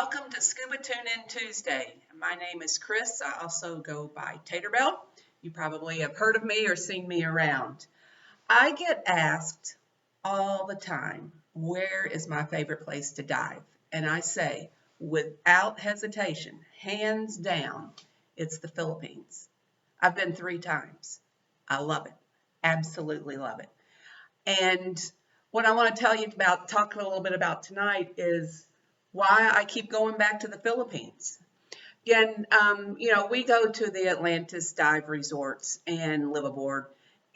welcome to Scuba Tune In Tuesday. My name is Chris. I also go by TaterBelle. You probably have heard of me or seen me around. I get asked all the time, where is my favorite place to dive? And I say, without hesitation, hands down, it's the Philippines. I've been 3 times. I love it. Absolutely love it. And what I want to tell you about, talk a little bit about tonight is why I keep going back to the Philippines. Again, we go to the Atlantis dive resorts and live aboard.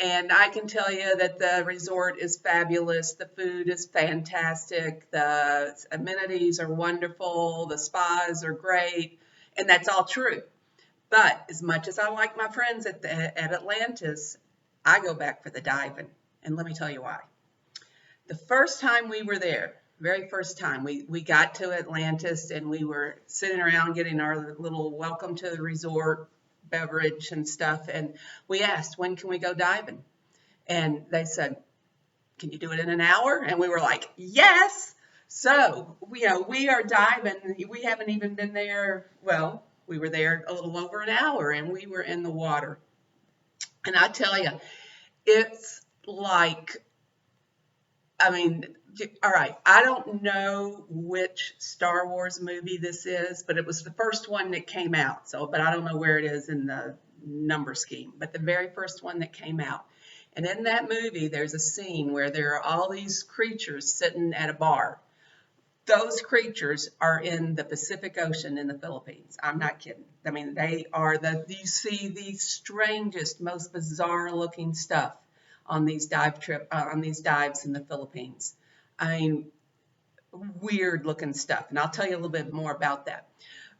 And I can tell you that the resort is fabulous. The food is fantastic. The amenities are wonderful. The spas are great. And that's all true. But as much as I like my friends at Atlantis, I go back for the diving. And let me tell you why. The first time we were there, very first time, we got to Atlantis and we were sitting around getting our little welcome to the resort beverage and stuff. And we asked, when can we go diving? And they said, can you do it in an hour? And we were like, yes. So, we are diving. We haven't even been there. Well, we were there a little over an hour and we were in the water. And I tell you, it's like, all right, I don't know which Star Wars movie this is, but it was the first one that came out. But I don't know where it is in the number scheme, but the very first one that came out. And in that movie, there's a scene where there are all these creatures sitting at a bar. Those creatures are in the Pacific Ocean in the Philippines. I'm not kidding. They are you see the strangest, most bizarre looking stuff on these dives in the Philippines. Weird looking stuff, and I'll tell you a little bit more about that.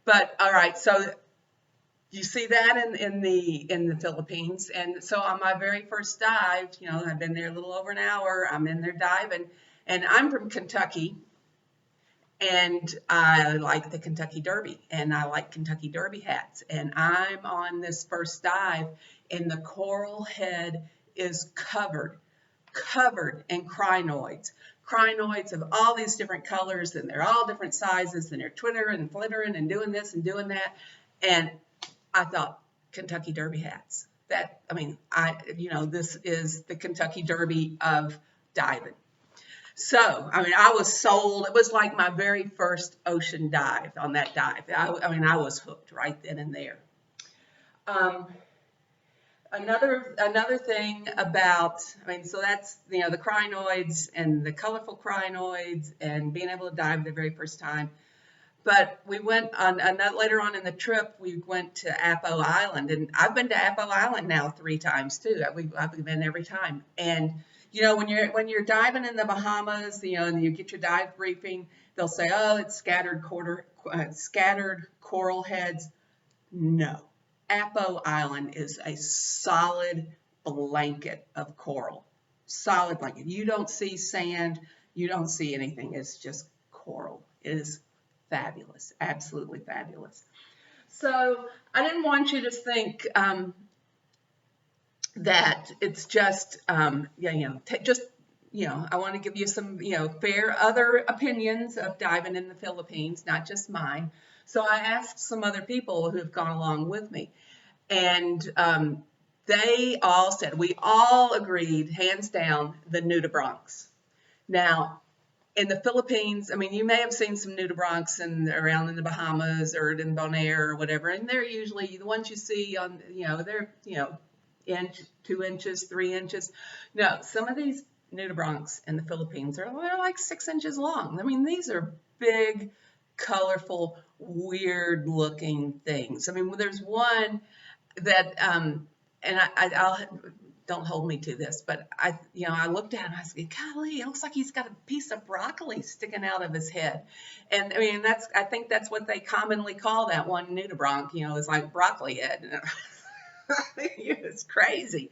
But all right, so you see that in the Philippines, and so on my very first dive, I've been there a little over an hour. I'm in there diving, and I'm from Kentucky, and I like the Kentucky Derby, and I like Kentucky Derby hats, and I'm on this first dive, and the coral head is covered in crinoids. Crinoids of all these different colors, and they're all different sizes, and they're twittering and flittering and doing this and doing that. And I thought, Kentucky Derby hats. This is the Kentucky Derby of diving. So, I was sold. It was like my very first ocean dive on that dive. I was hooked right then and there. Another thing about, so that's, the crinoids and the colorful crinoids and being able to dive the very first time. But we went on, later on in the trip, we went to Apo Island. And I've been to Apo Island now 3 times too. I've been every time. And, when you're diving in the Bahamas, and you get your dive briefing, they'll say, oh, it's scattered coral heads. No. Apo Island is a solid blanket of coral. Solid blanket. You don't see sand. You don't see anything. It's just coral. It is fabulous. Absolutely fabulous. So I didn't want you to think that it's just, I want to give you some, fair other opinions of diving in the Philippines, not just mine. So I asked some other people who have gone along with me, and they all said, we all agreed, hands down, the nudibranchs. Now, in the Philippines, you may have seen some nudibranchs around in the Bahamas or in Bonaire or whatever, and they're usually the ones you see on, they're, inch, 2 inches, 3 inches. No, some of these nudibranchs in the Philippines they're like 6 inches long. These are big, colorful, weird looking things. There's one that, and I'll don't hold me to this, but I looked at him and I said, golly, it looks like he's got a piece of broccoli sticking out of his head. And I think that's what they commonly call that one nudibranch, is like broccoli head. It's crazy,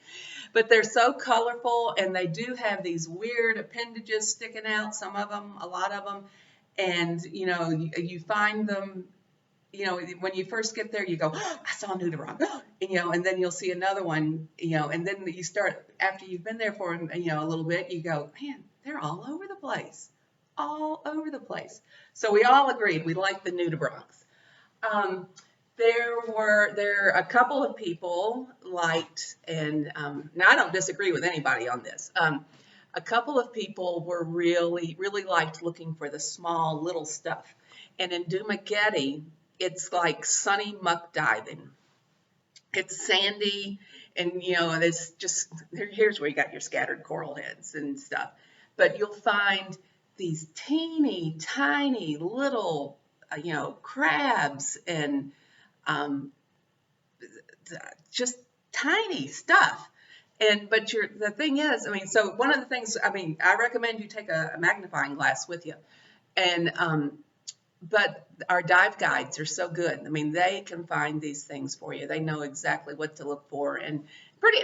but they're so colorful, and they do have these weird appendages sticking out, some of them, a lot of them. And, you find them, when you first get there, you go, oh, I saw a nudibranch, and then you'll see another one, and then you start, after you've been there for, a little bit, you go, man, they're all over the place. all over the place. So we all agreed we liked the nudibranchs. Um, there were a couple of people liked, and now I don't disagree with anybody on this. A couple of people were really liked looking for the small little stuff. And in Dumageddon, it's like sunny muck diving. It's sandy, and it's just here's where you got your scattered coral heads and stuff. But you'll find these teeny tiny little crabs and um, just tiny stuff. But the thing is, so one of the things, I recommend you take a magnifying glass with you. And but our dive guides are so good. They can find these things for you. They know exactly what to look for, and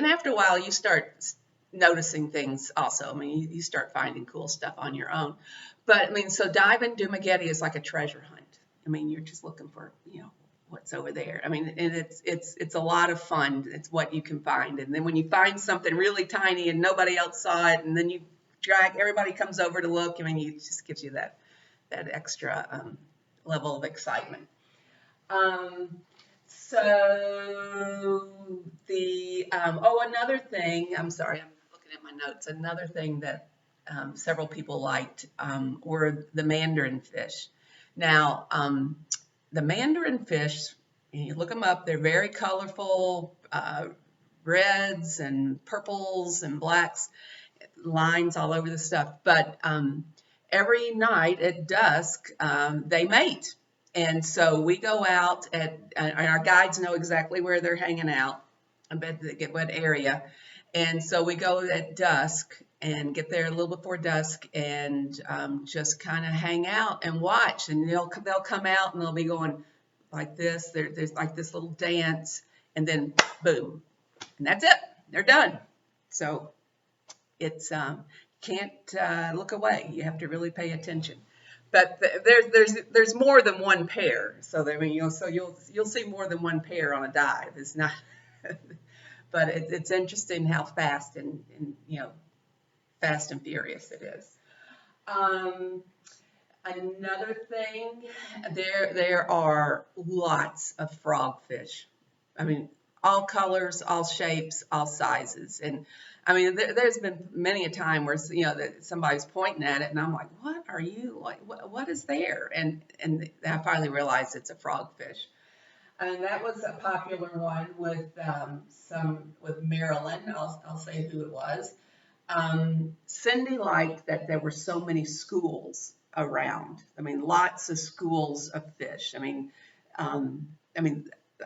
after a while you start noticing things also. You start finding cool stuff on your own. But so diving Dumageddon is like a treasure hunt. You're just looking for what's over there. And it's a lot of fun. It's what you can find, and then when you find something really tiny and nobody else saw it, and then you everybody comes over to look. It just gives you that extra level of excitement. So another thing, I'm sorry, I'm looking at my notes. Another thing that several people liked were the mandarin fish. Now, the mandarin fish, you look them up, they're very colorful, reds and purples and blacks, lines all over the stuff. But every night at dusk, they mate. And so we go out and our guides know exactly where they're hanging out. I bet they get what area. And so we go at dusk and get there a little before dusk and just kind of hang out and watch. And they'll come out and they'll be going like this. There's like this little dance, and then boom, and that's it. They're done. So it's can't look away. You have to really pay attention. But there's more than one pair. So you'll see more than one pair on a dive. It's not, but it's interesting how fast and fast and furious it is. Another thing, there are lots of frogfish. All colors, all shapes, all sizes, and there's been many a time where that somebody's pointing at it, and I'm like, "What are you like? What is there?" And I finally realized it's a frogfish, and that was a popular one with Marilyn. I'll say who it was. Cindy liked that there were so many schools around. Lots of schools of fish.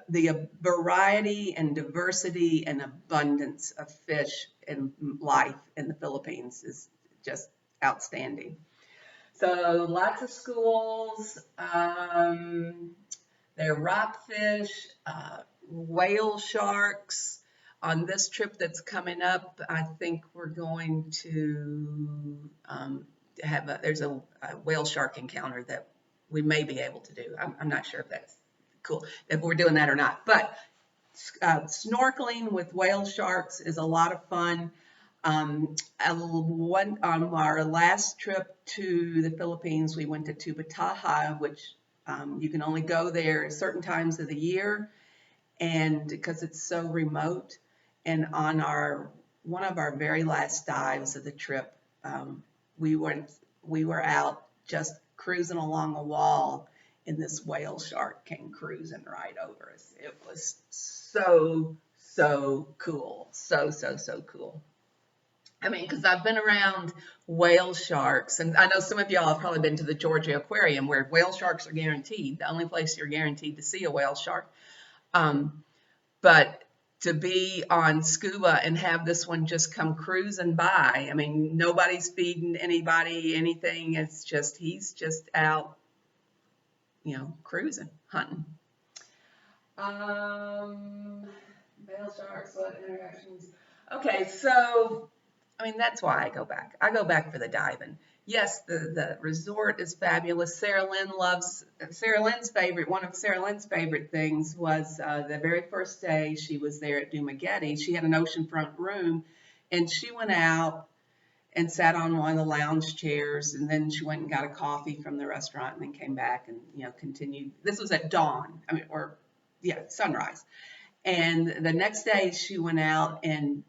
The variety and diversity and abundance of fish and life in the Philippines is just outstanding. So lots of schools. There are rockfish, whale sharks. On this trip that's coming up, I think we're going to there's a whale shark encounter that we may be able to do. I'm not sure if that's cool, if we're doing that or not. But snorkeling with whale sharks is a lot of fun. On our last trip to the Philippines, we went to Tubataha, which you can only go there at certain times of the year, and because it's so remote. And on one of our very last dives of the trip, we were out just cruising along a wall, and this whale shark came cruising right over us. It was so cool, so cool. Because I've been around whale sharks, and I know some of y'all have probably been to the Georgia Aquarium, where whale sharks are guaranteed, the only place you're guaranteed to see a whale shark. But to be on Scuba and have this one just come cruising by, nobody's feeding anybody anything. It's just, he's just out, cruising, hunting. Whale sharks, what interactions? Okay, so that's why I go back. I go back for the diving. Yes, the resort is fabulous. One of Sarah Lynn's favorite things was the very first day she was there at Dumageddon. She had an oceanfront room, and she went out and sat on one of the lounge chairs, and then she went and got a coffee from the restaurant and then came back and, you know, continued. This was at dawn, I mean, or yeah, sunrise. And the next day she went out, and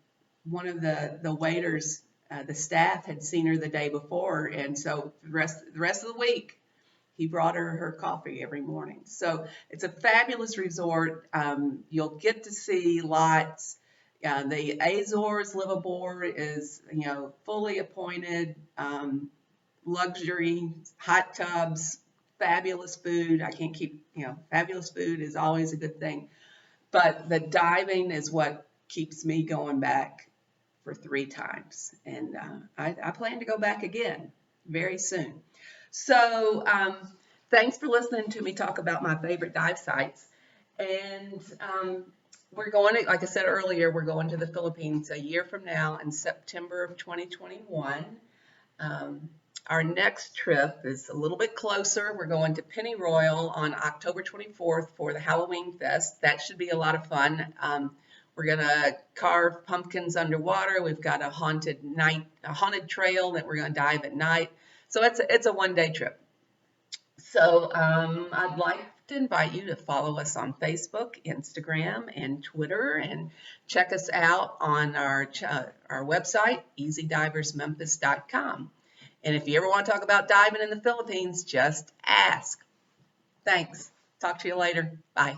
one of the waiters, the staff had seen her the day before, and so the rest of the week he brought her coffee every morning. So it's a fabulous resort. You'll get to see lots. The Azores liveaboard is, you know, fully appointed, luxury, hot tubs, fabulous food. I can't keep, you know, fabulous food is always a good thing. But the diving is what keeps me going back for 3 times. And I plan to go back again very soon. So thanks for listening to me talk about my favorite dive sites. And we're going to, like I said earlier, we're going to the Philippines a year from now in September of 2021. Our next trip is a little bit closer. We're going to Pennyroyal on October 24th for the Halloween Fest. That should be a lot of fun. We're going to carve pumpkins underwater. We've got a haunted trail that we're going to dive at night. So it's a one-day trip. So I'd like to invite you to follow us on Facebook, Instagram, and Twitter, and check us out on our website, easydiversmemphis.com. And if you ever want to talk about diving in the Philippines, just ask. Thanks. Talk to you later. Bye.